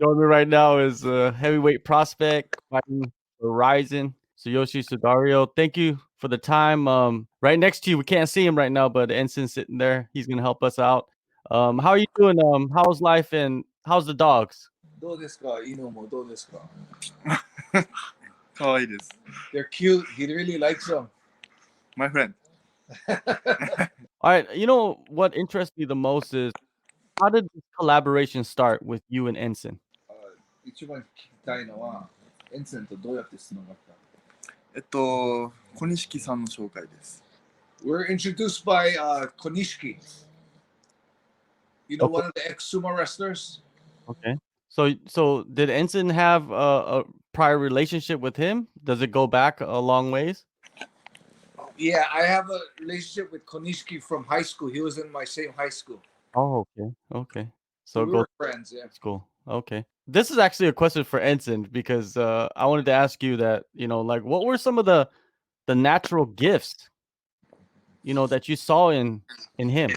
Joining me right now is a heavyweight prospect fighting for Rizin, Tsuyoshi Sudario. Thank you for the time. Right next to you, we can't see him right now, but Enson's sitting there. He's gonna help us out. How are you doing? How's life and how's the dogs? どうですか犬もどうですか可愛いです。 They're cute. He really likes them. My friend. All right, you know what interests me the most is how did this collaboration start with you and Enson? 一番聞きたいのは、エンセンとどうやってつながった？小錦さんの紹介です。We're introduced by Konishiki. You know, Okay. one of the ex-sumo wrestlers? Okay. So did Enson have a prior relationship with him? Does it go back a long ways? Yeah, I have a relationship with Konishiki from high school. He was in my same high school. Oh, okay. Okay. So So we go were friends, yeah. school. Okay. This is actually a question for Enson because I wanted to ask you that, like what were some of the natural gifts, that you saw in him?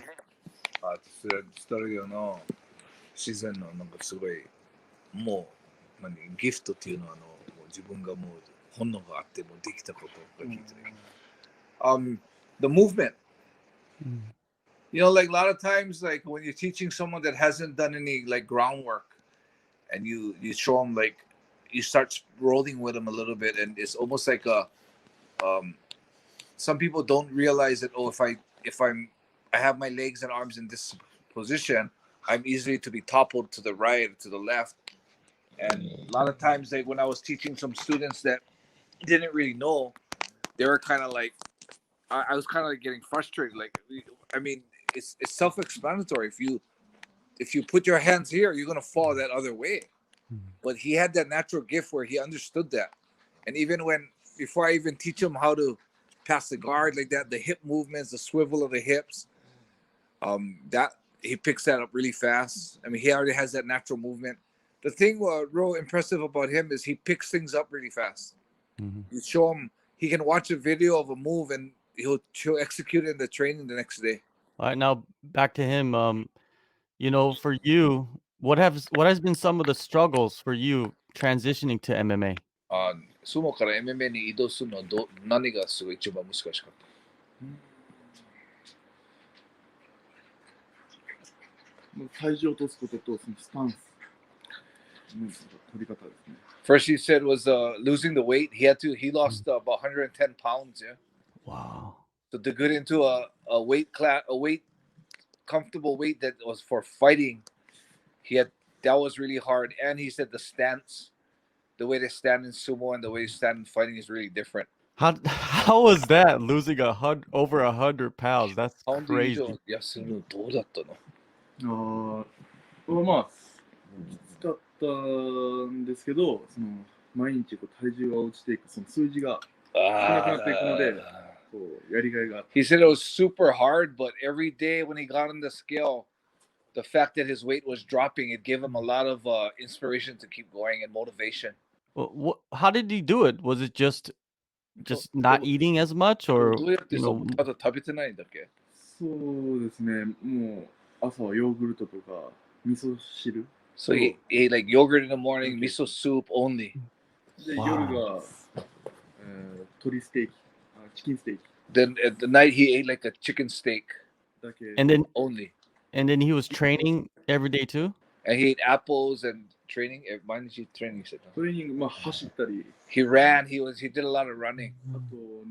スタリオの自然のなんかすごいもうギフトっていうのはもう自分がもう本能があってもできたことが聞いてる。The movement. You know, like a lot of times, like when you're teaching someone that hasn't done any like groundwork, and you show them like you start rolling with them a little bit, and it's almost like some people don't realize that if I have my legs and arms in this position, I'm easily to be toppled to the right or to the left. And a lot of times, like when I was teaching some students that didn't really know, they were kind of like, I was kind of like getting frustrated. Like, I mean, it's self-explanatory. If you put your hands here, you're gonna fall that other way. But he had that natural gift where he understood that. And even before I even teach him how to pass the guard like that, the hip movements, the swivel of the hips, that he picks that up really fast. I mean, he already has that natural movement. The thing real impressive about him is he picks things up really fast. You show him, he can watch a video of a move and he'll execute it in the training the next day. All right, now back to him. For you, what has been some of the struggles for you transitioning to MMA? スモから MMA に移動するのは何がすごい一番難しかった？体重を落とすこととそのスタンスの取り方ですね。First, he said was losing the weight. He lost about 110 pounds. Yeah. Wow. So to get into a weight comfortable weight that was for fighting, that was really hard. And he said the stance, the way they stand in sumo and the way they stand in fighting is really different. How was that losing over 100 pounds? That's パウンド以 crazy. 上痩せるのどうだったの？まあきつかったんですけど、その毎日体重が落ちていくその数字が少なくなっていくので、やりがいがあって。He said it was super hard, but every day when he got on the scale, the fact that his weight was dropping, it gave him a lot of inspiration to keep going and motivation. Well, how did he do it? Was it just not eating as much, or どうやってまだ食べてないんだっけ？そうですね。もう朝はヨーグルトとか味噌汁。So he ate like yogurt in the morning, miso soup only. で夜が鶏ステーキ、チキンステーキ。 Then at the night he ate like a chicken steak だけ。 and then he was training every day too? And he ate apples and training. 毎日トレーニングしてた。トレーニング走ったり。He ran. He did a lot of running. あと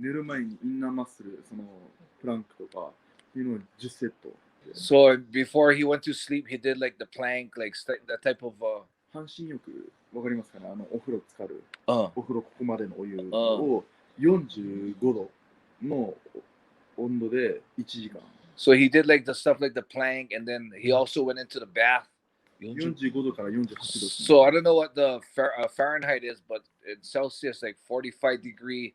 寝る前にインナーマッスル、そのプランクとかいうのを10セット。 So before he went to sleep, he did like the plank, like that type of. 半身浴わかりますかね？お風呂浸かる。お風呂ここまでのお湯を45度の温度で1時間。 So he did like the stuff like the plank, and then he also went into the bath. 45度から48度。 So I don't know what the Fahrenheit is, but in Celsius, like 45-degree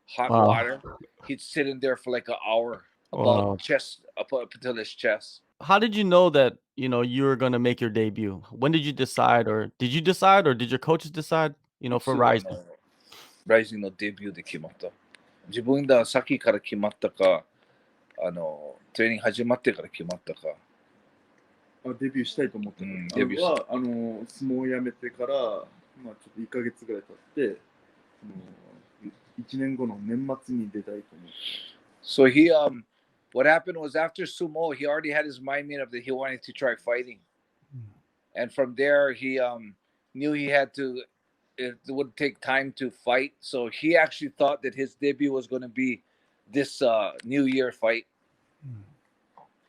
hot water. He'd sit in there for like an hour, about chest up until his chest. How did you know that you were going to make your debut? When did you decide, or did your coaches decide? For Rizin. Rizin のデビューで決まった。自分が先から決まったか、トレーニング始まってから決まったか。デビューしたいと思ってた。デビューした相撲をやめてから、まあ、ちょっと1ヶ月ぐらい経って、1年後の年末に出たいと思って。So what happened was after Sumo, he already had his mind made up that he wanted to try fighting. And from there, he knew he had to, it would take time to fight. So he actually thought that his debut was going to be this New Year fight,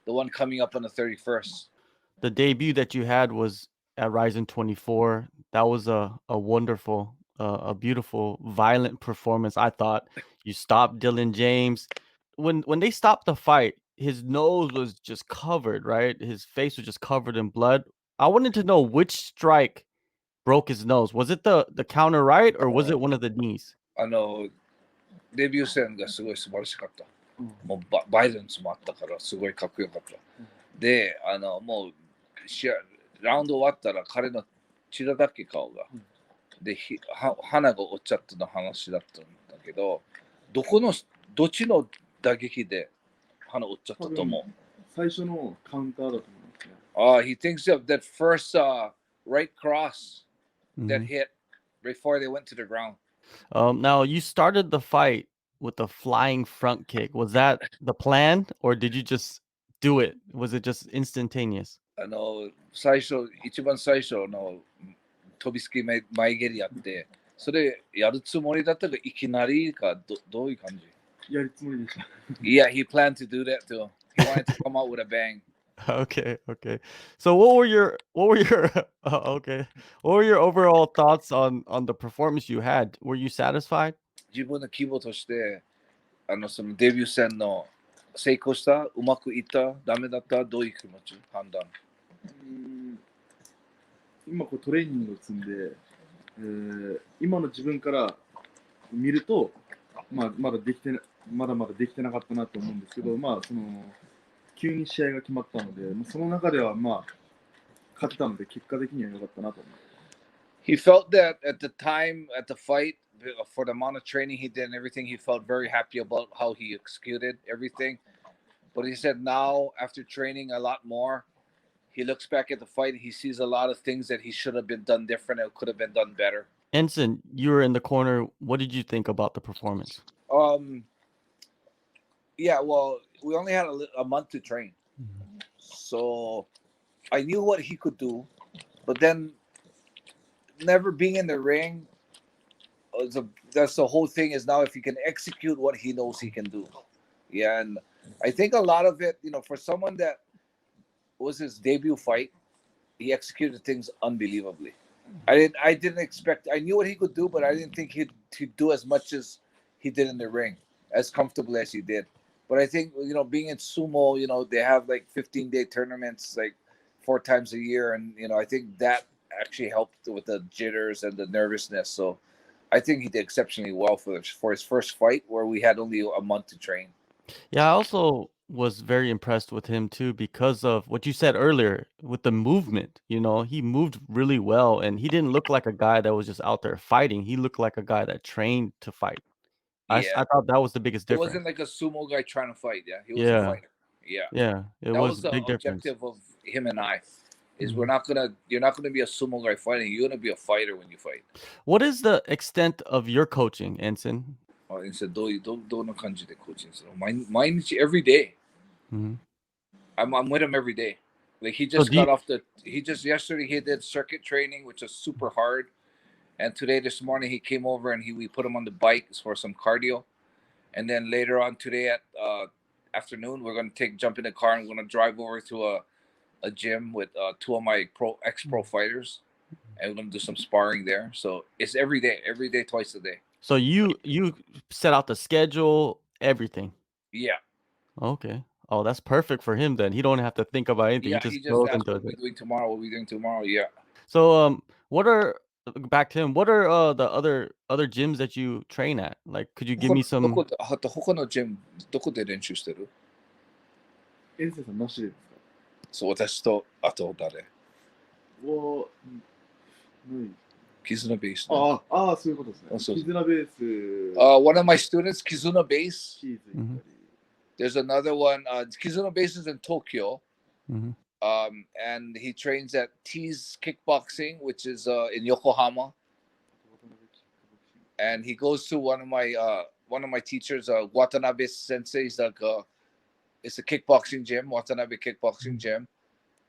the one coming up on the 31st. The debut that you had was at Rizin 24. That was a wonderful, a beautiful, violent performance. I thought you stopped Dylan James. When they stopped the fight, his nose was just covered, right? His face was just covered in blood. I wanted to know which strike broke his nose. Was it the counter right, or was it one of the knees? デビュー戦がすごい素晴らしかった。もうバイレンスもあったからすごいかっこよかった。で、もうラウンド終わったら彼の血だらけ顔が。で、鼻が折っちゃったの話だったんだけど、どっちの打撃で鼻折っちゃったと思う。最初のカウンターだと思いますね。He thinks of that first right cross that hit before they went to the ground. Now you started the fight with a flying front kick. Was that the plan, or did you just do it? Was it just instantaneous? 一番最初の飛びつき前蹴りやって、それやるつもりだったがいきなりかどういう感じ？やるつもりでした。Yeah, he planned to do that too. He wanted to come out with a bang. Okay. So what were your okay. What were your overall thoughts on the performance you had? Were you satisfied? 自分の規模としてそのデビュー戦の成功した、うまくいった、ダメだった、どういう気持ち、判断？今トレーニングを積んで、今の自分から見ると、まだまだできてなかったなと思うんですけど、急に試合が決まったので、その中では勝てたので結果的には良かったなと思います。He felt that at the time, at the fight, for the amount of training he did and everything, he felt very happy about how he executed everything. But he said now, after training a lot more, he looks back at the fight and he sees a lot of things that he should have been done different and could have been done better. Enson, you were in the corner. What did you think about the performance? Yeah, well, we only had a month to train. So I knew what he could do, but then never being in the ring, that's the whole thing is now if he can execute what he knows he can do. Yeah, and I think a lot of it, for someone that was his debut fight, he executed things unbelievably. I didn't expect, I knew what he could do, but I didn't think he'd do as much as he did in the ring, as comfortably as he did. But I think, being in sumo, they have like 15-day tournaments, like 4 times a year. And, I think that actually helped with the jitters and the nervousness. So I think he did exceptionally well for his first fight where we had only a month to train. Yeah, I also was very impressed with him too because of what you said earlier with the movement. He moved really well and he didn't look like a guy that was just out there fighting. He looked like a guy that trained to fight. I thought that was the biggest It difference. wasn't like a sumo guy trying to fight. Yeah, he was a Yeah. fighter. Yeah. Yeah, it That was was a the big difference. objective of him and I. Is you're not gonna be a sumo guy fighting. You're gonna be a fighter when you fight. What is the extent of your coaching, Enson? どんな感じでコーチングするの？毎日 every day. Mhm. I'm with him every day. Like he So just yesterday he did circuit training, which is super hard. And this morning he came over and we put him on the bike for some cardio. And then later on today at afternoon, we're going to jump in the car and we're going to drive over to a gym with 2 of my ex-pro fighters. And we're going to do some sparring there. So it's every day, twice a day. So you set out the schedule, everything. Yeah. Okay. Oh, that's perfect for him then. He don't have to think about anything. Yeah, He he just goes asked and does what we're it. doing tomorrow. Yeah. So back to him. What are the other gyms that you train at? Like, could you give me some? 他のジムどこで練習してる？遠征さんなしですか？そう、私とあと誰？絆ベース。そういうことですね。絆ベース。One of my students, Kizuna Base. Mhm. There's another one. Kizuna Base is in Tokyo. Mhm. And he trains at T's Kickboxing, which is in Yokohama. And he goes to one of my teachers, Watanabe Sensei. He's like it's a kickboxing gym, Watanabe Kickboxing Gym.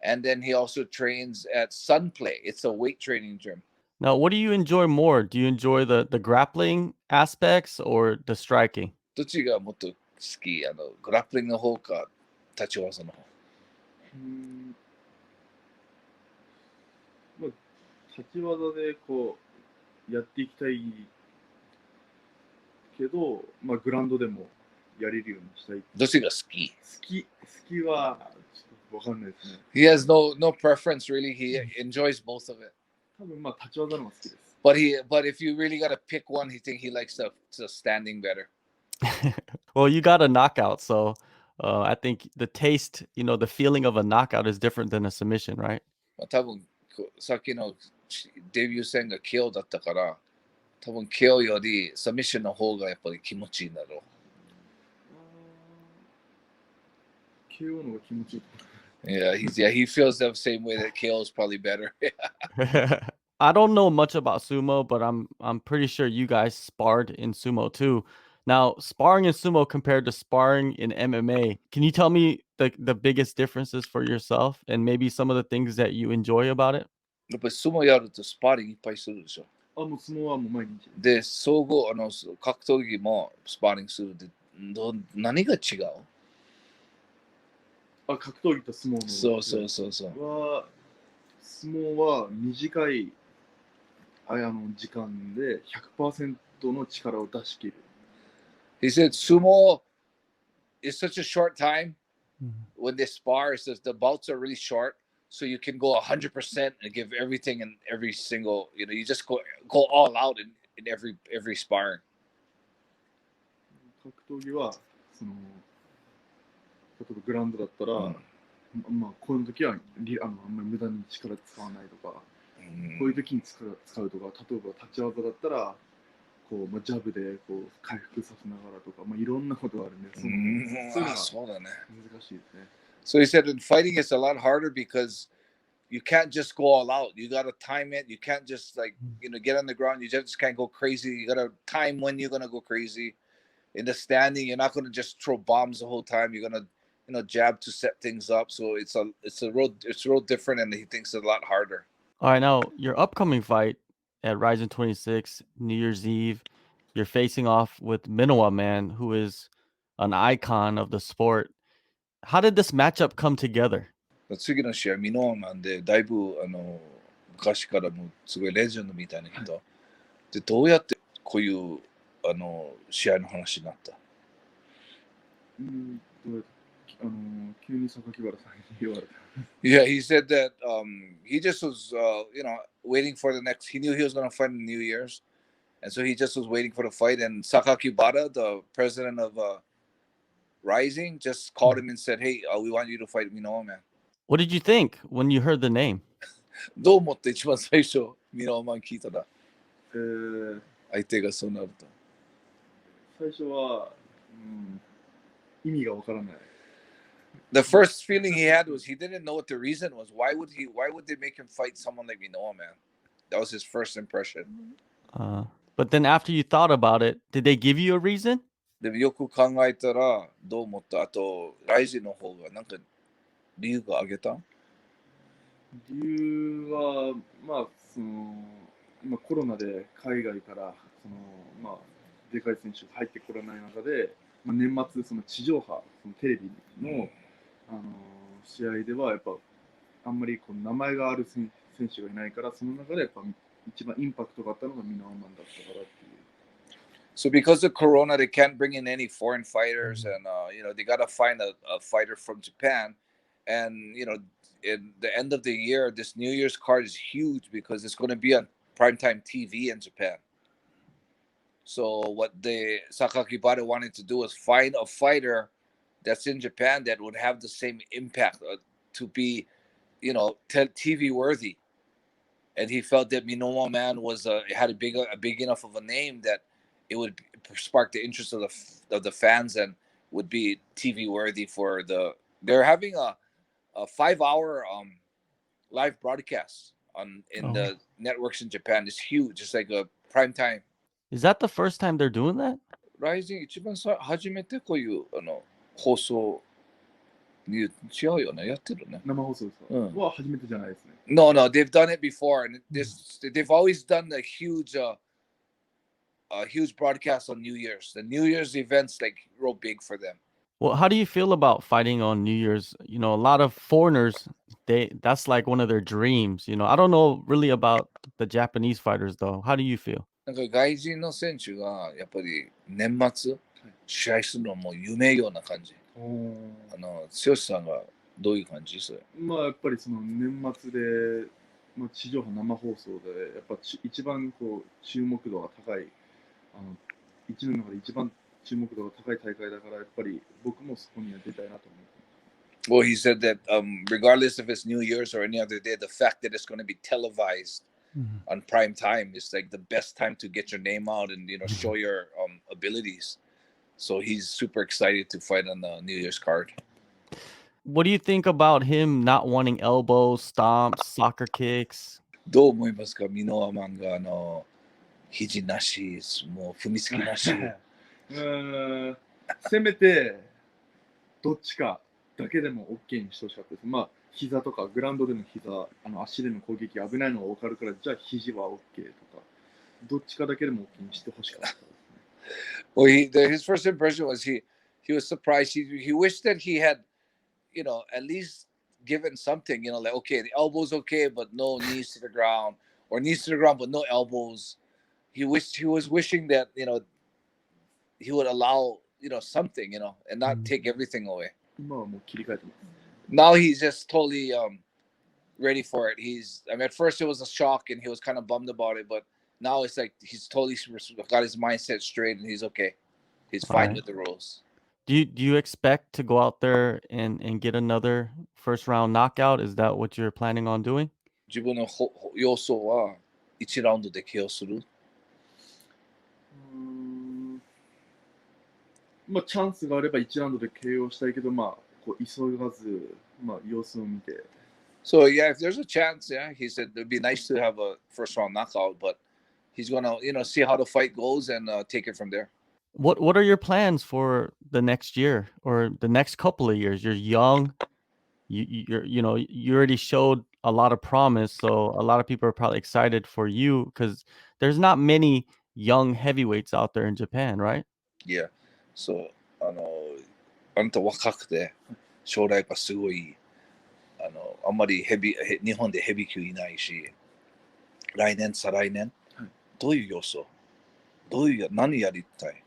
And then he also trains at Sunplay. It's a weight training gym. Now, what do you enjoy more? Do you enjoy the grappling aspects or the striking? どっちがもっと好き？グラップリングの方か、立ち技の方。まあ、立ち技でこうやっていきたいけど、まあ、グラウンドでもやれるようにしたい。どっちが好き？好きはちょっとわかんないですね。He has no preference really. He enjoys both of it. 多分まあ立ち技の方が好きです。But if you really gotta pick one, he likes the standing better. Well, you got a knockout, so I think the taste, the feeling of a knockout is different than a submission, right? 多分さっきのデビュー戦が KO だったから、多分 KO よりサミッションの方がやっぱり気持ちいいんだろう。KO の方が気持ちいい。Yeah, he feels the same way that KO is probably better. I don't know much about sumo, but I'm pretty sure you guys sparred in sumo too. Now, sparring in sumo compared to sparring in MMA, can you tell me the biggest differences for yourself and maybe some of the things that you enjoy about it? やっぱり相撲やるとスパーリングいっぱいするでしょ。もう相撲はもう毎日。で、総合格闘技もスパーリングするで何が違う？格闘技と相撲の。そう。相撲は短い時間で 100% の力を出し切る。He said sumo is such a short time when they spar. It says the bouts are really short, so you can go 100% and give everything in every single. You just go all out in every sparring. 格闘技は例えばグラウンドだったら、まあこういう時はあんまり無駄に力使わないとか、こういう時に使うとか、例えば立ち技だったらこう、ジャブでこう回復させながらとか、いろんなことがあるね。そういうのがそうだね。難しいですね。So he said in fighting it's a lot harder because you can't just go all out. You gotta time it. You can't just get on the ground. You just can't go crazy. You gotta time when you're gonna go crazy. In the standing, you're not gonna just throw bombs the whole time. You're gonna jab to set things up. So it's real different, and he thinks it's a lot harder. All right, now your upcoming fight at Rizin 26, New Year's Eve, you're facing off with Minowaman, who is an icon of the sport. How did this matchup come together? 次の試合、ミノーマンでだいぶ昔からもうすごいレジェンドみたいな人。で、どうやってこういう試合の話になった？急に榊原さんに言われた。Yeah, he said that he just was waiting for the next. He knew he was going to fight in New Year's, and so he just was waiting for the fight. And Sakakibara, the president of Rising, just called him and said, "Hey, we want you to fight Minowaman." What did you think when you heard the name? どう思って一番最初ミノワマン聞いたら、相手がそうなると。最初は、意味がわからない。The first feeling he had was he didn't know what the reason was. Why would they make him fight someone like Minowaman? That was his first impression. But then after you thought about it, did they give you a reason? でもよく考えたらどう思った？あとライジンの方がなんか理由が挙げた？理由は今コロナで海外からでかい選手が入ってこらない中で、年末地上波テレビの試合ではやっぱあんまり名前がある選手がいないから、その中でやっぱ一番インパクトがあったのがミノワマンだったからっていう。So because of Corona, they can't bring in any foreign fighters, and they gotta find a fighter from Japan, and in the end of the year, this New Year's card is huge because it's going to be on primetime TV in Japan. So what Sakakibara wanted to do was find a fighter that's in Japan that would have the same impact to be, TV worthy. And he felt that Minowaman had a big enough of a name that it would spark the interest of the fans and would be TV worthy for the. They're having a a 5 hour live broadcast in Oh. the networks in Japan. It's huge. It's like a prime time. Is that the first time they're doing that? Rising 一番さ初めてこういう放送に違うよね。やってるね。生放送ですか、うんは初めてじゃないですね。No, no, they've done it before, and they've always done a huge broadcast on New Year's. The New Year's events like real big for them. Well, how do you feel about fighting on New Year's? You know, a lot of foreigners, that's like one of their dreams. You know, I don't know really about the Japanese fighters though. How do you feel? なんか外人の選手がやっぱり年末試合するのも夢ような感じ。剛さんがどういう感じそれ？まあやっぱりその年末で、まあ、地上波生放送でやっぱ一番こう注目度が高い一年の中で一番注目度が高い大会だからやっぱり僕もそこには出たいなと思って。Well, he said that regardless if it's New Year's or any other day, the fact that it's going to be televised on prime time is like the best time to get your name out and show your abilities. So he's super excited to fight on the New Year's card. What do you think about him not wanting elbows, stomps, soccer kicks? どう思いますか？ミノワマンが肘なし、もう踏みつきなし。せめてどっちかだけでも OK にしてほしかったです。まあ膝とかグラウンドでの膝、足での攻撃危ないのが分かるからじゃあ肘は OK とかどっちかだけでも OK にしてほしかったですね。Well, his first impression was he was surprised. He wished that he had, at least given something. Like okay, the elbows okay, but no knees to the ground, or knees to the ground but no elbows. He was wishing that he would allow something, and not take everything away. 今はもう切り替えてます。Now he's just totally ready for it. At first it was a shock and he was kind of bummed about it, but now it's like he's totally got his mindset straight and he's okay. He's fine with the rules. Do you expect to go out there and get another first round knockout? Is that what you're planning on doing? 自分の要素は1ラウンドで KO する。まあチャンスがあれば1ラウンドで KO したいけど、まあこう急がず、まあ様子を見て。So yeah, if there's a chance, yeah, he said it'd be nice to have a first round knockout, but he's gonna see how the fight goes and take it from there. What are your plans for the next year or the next couple of years? You're young. You already showed a lot of promise, so a lot of people are probably excited for you because there's not many young heavyweights out there in Japan, right? Yeah. So あなた若くて将来がすごいあんまり日本でヘビー級いないし、来年再来年、どういう要素？何やりたい？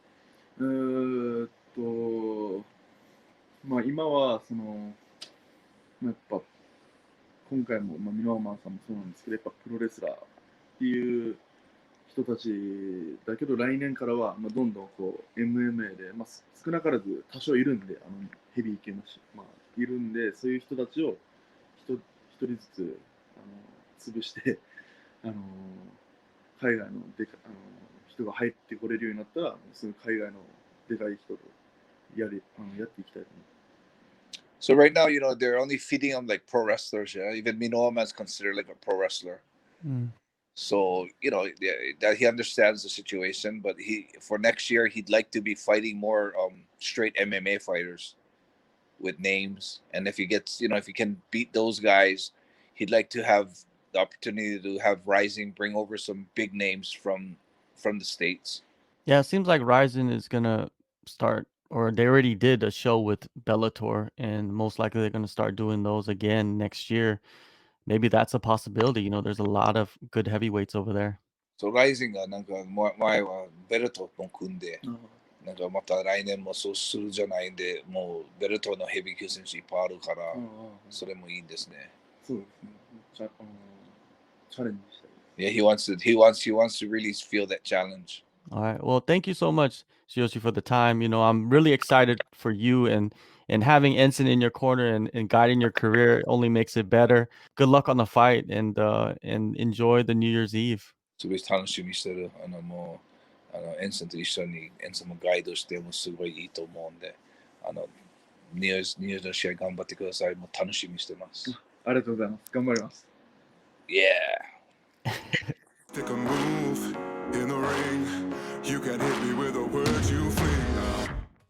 まあ今はそのやっぱ今回もミノワマンさんもそうなんですけど、やっぱプロレスラーっていう人たちだけど来年からはどんどんこう MMA で、少なからず多少いるんでヘビー系のいるんでそういう人たちを一人ずつ潰して海外の人が入ってこれるようになったらその海外のでかい人とやっていきたいと思います。So right now, they're only feeding him like pro wrestlers. Yeah, even Minowaman is considered like a pro wrestler. So that he understands the situation, but for next year he'd like to be fighting more straight MMA fighters with names, and if he gets if he can beat those guys, he'd like to have the opportunity to have Rising bring over some big names from the States. Yeah, it seems like Rizin is gonna start, or they already did a show with Bellator, and most likely they're gonna start doing those again next year. Maybe that's a possibility. There's a lot of good heavyweights over there. So Rising がなんか前はベルトと組んで、なんかまた来年もそうするじゃないんで、もうベルトのヘビー級選手いっぱいあるから、それもいいですね。そうですね。チャレンジしたい。Yeah, he wants to really feel that challenge. All right. Well, thank you so much, Tsuyoshi, for the time. I'm really excited for you, and having Enson in your corner and guiding your career only makes it better. Good luck on the fight, and enjoy the New Year's Eve. すごい楽しみにしてる。もうエンソンと一緒にエンソンもガイドしてもすごいいいと思うんで、ニューの試合頑張ってください。もう楽しみにしてます。ありがとうございます。頑張ります。Yeah! Take a move in the ring. You can hit me with a